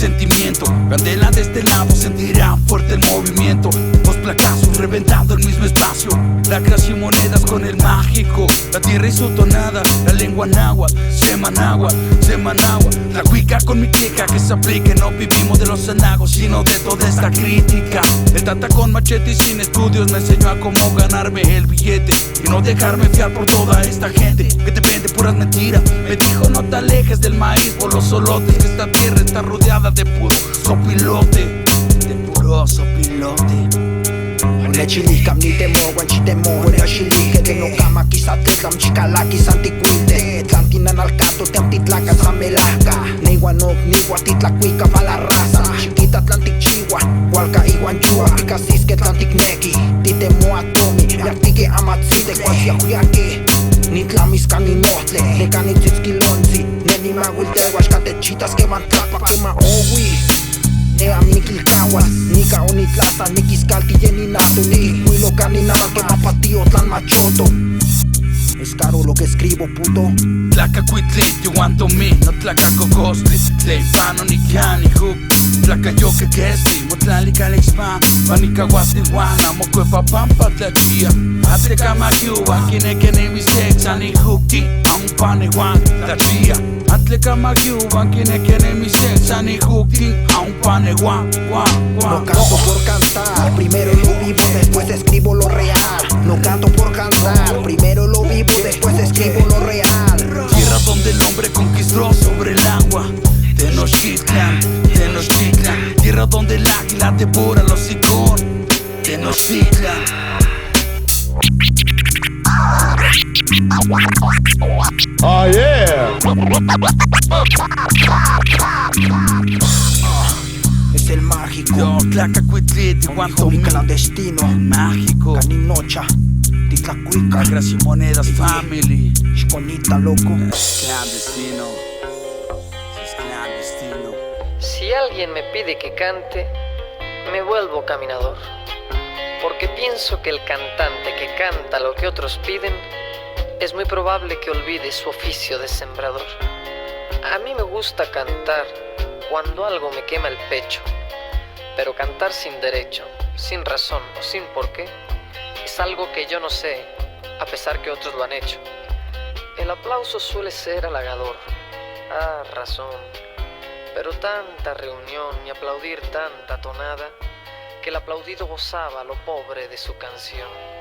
sentimiento. Candela de este lado sentirán fuerte el movimiento. Los placazos reventando el mismo espacio. Lacras y monedas con el mágico. La tierra y su tonada, la lengua náhuatl, Semanagua, la cuica con mi clica que se aplique. No vivimos de los anagos, sino de toda esta crítica. El tata con machete y sin estudios me enseñó a cómo ganarme el billete y no dejarme fiar por toda esta gente que te vende puras mentiras. Me dijo no te alejes del maíz por los solotes, que esta tierra está rodeada de puro sopilote. De puro sopilote. Nechilikam ni temo wan chitemo ore ashilike de no kama kisatlam chikalaki santiquinte tlantinan al cato te amtitlaca zamelaka neiwanok niwa titlacuica pa la raza chiquita atlantic chiwa hualca iguan chua picasisque atlantic neki titemo atomi yartique amatzite cuasiahuyaque nitlamis caninotle necanitzizquilonzi nenimagultehuaxcatechitas que van tlapa quema owi Ea mikilkawas, nika onitlata, nikiskalti yeninato, nikihuilo caninaba que mapatio tlan machoto. Es caro lo que escribo, puto. Tlaca cuitliti, guantomi, no tlaca cocostli, tleipano ni cani hook. Tlaca yo que questi, motlali calexpan, panica guastihuana, mocuepa pampa tlachia. Atre camagiuba, quine que ne misexa, ni hookti, a un paneguan, tlachia. Atle camagiuba, quine que ne misexa, ni hookti, a un paneguan, No canto por cantar, primero lo vivo, después escribo lo real. No canto por cantar, primero lo vivo, después escribo lo real. Tierra donde el hombre conquistó sobre el agua. Tenochtitlan, Tenochtitlan. Tierra donde el águila devora los hocicón. Tenochtitlan. Oh yeah. Es el mágico. Yo, Tlacacuitliti, Guantomi clandestino. mágico. Caninocha, Titlacuica, Lacras y monedas, family. Chiconita, loco. Clandestino. Es clandestino. Si alguien me pide que cante, me vuelvo caminador, porque pienso que el cantante que canta lo que otros piden es muy probable que olvide su oficio de sembrador. A mí me gusta cantar cuando algo me quema el pecho, pero cantar sin derecho, sin razón o sin porqué es algo que yo no sé, a pesar que otros lo han hecho. El aplauso suele ser halagador, razón, pero tanta reunión y aplaudir tanta tonada que el aplaudido gozaba lo pobre de su canción.